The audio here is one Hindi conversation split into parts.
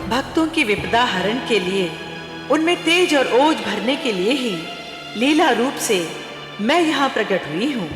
भक्तों की विपदा हरण के लिए, उनमें तेज और ओज भरने के लिए ही लीला रूप से मैं यहाँ प्रकट हुई हूँ।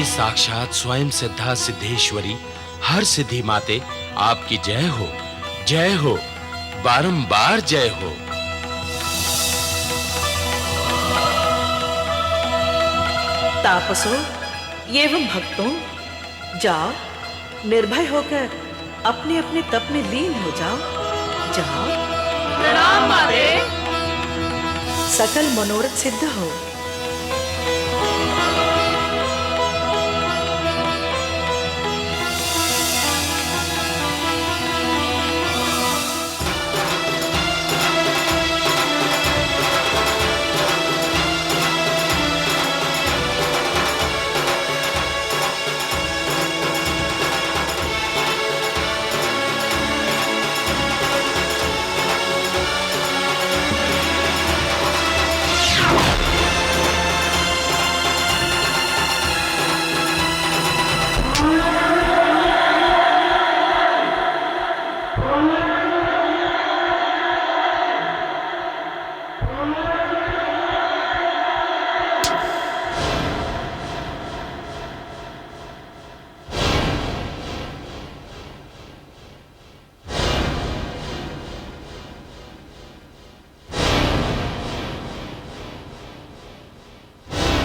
साक्षात स्वयं सिद्धा सिद्धेश्वरी, हर सिद्धि माते, आपकी जय हो, बारंबार जय हो। तापसों एवं भक्तों, जाओ निर्भय होकर अपने अपने तप में लीन हो जाओ। जाओ। प्रणाम माते। सकल मनोरथ सिद्ध हो।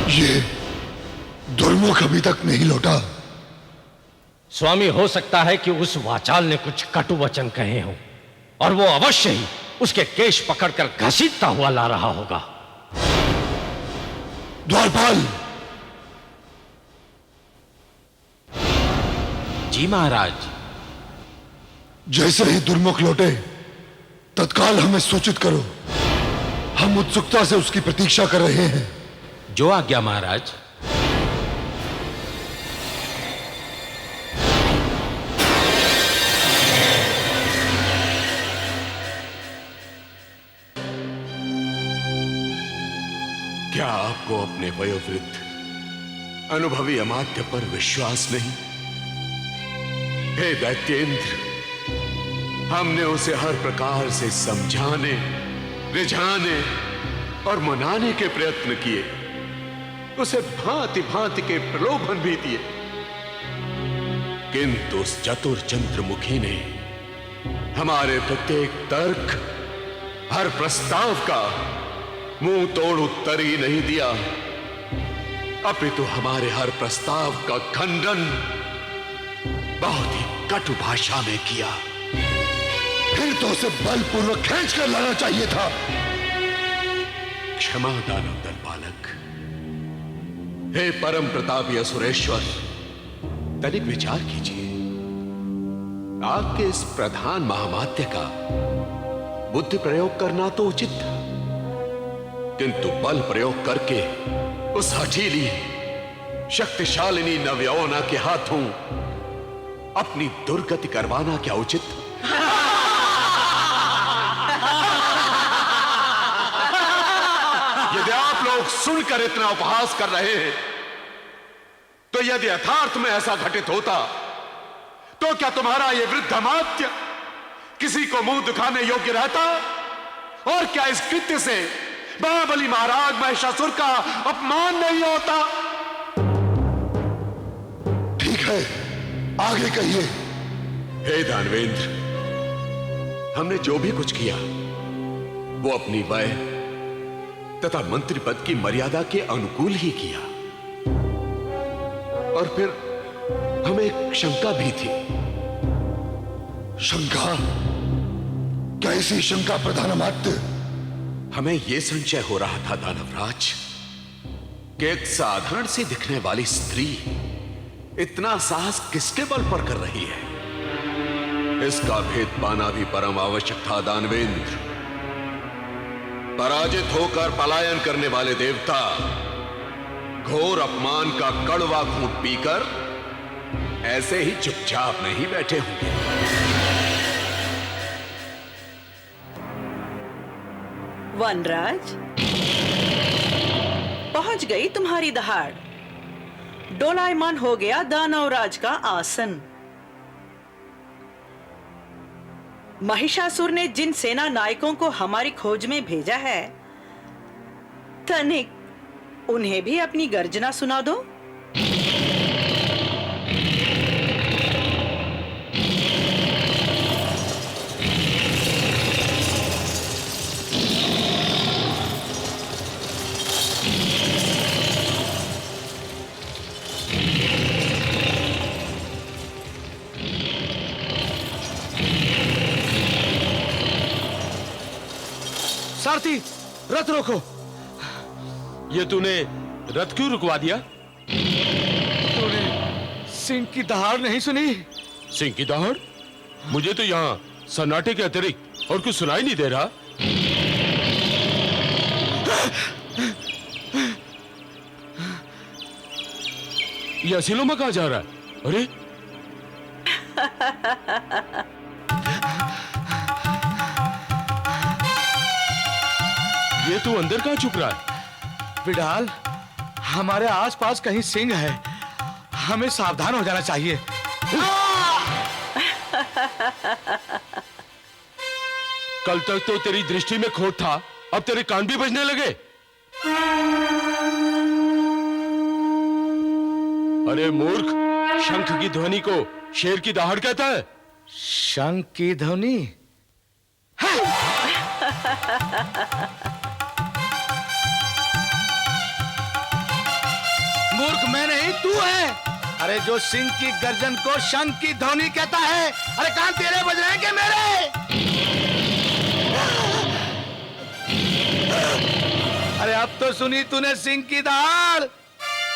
ये दुर्मुख अभी तक नहीं लौटा। स्वामी, हो सकता है कि उस वाचाल ने कुछ कटु वचन कहे हों और वो अवश्य ही उसके केश पकड़कर घसीटता हुआ ला रहा होगा। द्वारपाल। जी महाराज। जैसे ही दुर्मुख लौटे तत्काल हमें सूचित करो। हम उत्सुकता से उसकी प्रतीक्षा कर रहे हैं। जो आज्ञा महाराज। क्या आपको अपने वयोवृद्ध अनुभवी अमात्य पर विश्वास नहीं? हे दैत्येंद्र, हमने उसे हर प्रकार से समझाने, रिझाने और मनाने के प्रयत्न किए, उसे भांति भांति के प्रलोभन भी दिए, किंतु उस चतुर चंद्रमुखी ने हमारे प्रत्येक तर्क, हर प्रस्ताव का मुंह तोड़ उत्तर ही नहीं दिया, अपितु हमारे हर प्रस्ताव का खंडन बहुत ही कटु भाषा में किया। फिर तो उसे बलपूर्वक खींच कर लाना चाहिए था। क्षमा दानव दल पालक। हे परम प्रतापी असुरेश्वर, तनिक विचार कीजिए। आपके इस प्रधान महामात्य का बुद्धि प्रयोग करना तो उचित था, किंतु बल प्रयोग करके उस हठीली शक्तिशालिनी नवयौवना के हाथों अपनी दुर्गति करवाना क्या उचित था? यदि आप लोग सुनकर इतना उपहास कर रहे हैं, तो यदि यथार्थ में ऐसा घटित होता तो क्या तुम्हारा यह वृद्ध अमात्य किसी को मुंह दिखाने योग्य रहता? और क्या इस कृत्य से महाबली महाराज महिषासुर का अपमान नहीं होता? ठीक है, आगे कहिए। हे दानवेंद्र, हमने जो भी कुछ किया वो अपनी वय तथा मंत्री पद की मर्यादा के अनुकूल ही किया। और फिर हमें एक शंका भी थी। शंका? कैसी शंका प्रधानमात्य? हमें यह संशय हो रहा था दानवराज कि एक साधारण सी दिखने वाली स्त्री इतना साहस किसके बल पर कर रही है। इसका भेद पाना भी परम आवश्यक था दानवेंद्र। पराजित होकर पलायन करने वाले देवता घोर अपमान का कड़वा घूंट पीकर ऐसे ही चुपचाप नहीं बैठे होंगे। वनराज, पहुंच गई तुम्हारी दहाड़। डोलायमान हो गया दानवराज का आसन। महिषासुर ने जिन सेना नायकों को हमारी खोज में भेजा है, तनिक उन्हें भी अपनी गर्जना सुना दो। सारथी, रथ रोको। ये तूने रथ क्यों रुकवा दिया? तूने सिंह की दहाड़ नहीं सुनी? सिंह की दहाड़? मुझे तो यहाँ सन्नाटे के अतिरिक्त और कुछ सुनाई नहीं दे रहा। ये असीलों में कहाँ जा रहा है? अरे ये तू अंदर कहाँ छुप रहा है? बिडाल, हमारे आसपास कहीं सिंह है, हमें सावधान हो जाना चाहिए। कल तक तो तेरी दृष्टि में खोट था, अब तेरे कान भी बजने लगे। अरे मूर्ख, शंख की ध्वनि को शेर की दहाड़ कहता है। शंख की ध्वनि? मूर्ख मैं नहीं, तू है। अरे जो सिंह की गर्जन को शंख की ध्वनि कहता है, अरे कान तेरे बज रहे हैं क्या मेरे? अरे अब तो सुनी तूने सिंह की दहाड़।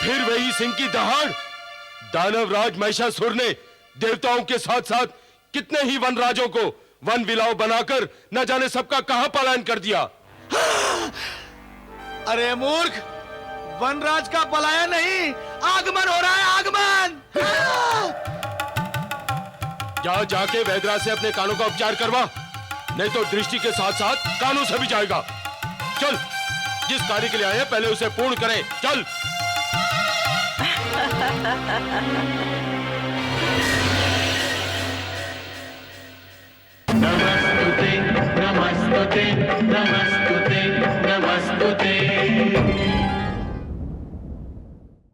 फिर वही सिंह की दहाड़। दानवराज महिषासुर ने देवताओं के साथ साथ कितने ही वनराजों को वन विलाव बनाकर न जाने सबका कहां पलायन कर दिया। अरे मूर्ख, वनराज का पलायन नहीं, आगमन हो रहा है, आगमन। जाके वैद्यराज से अपने कानों का उपचार करवा, नहीं तो दृष्टि के साथ साथ कानों से भी जाएगा। चल, जिस कार्य के लिए आए पहले उसे पूर्ण करें। चल। नमस्ते नमस्ते नमस्ते।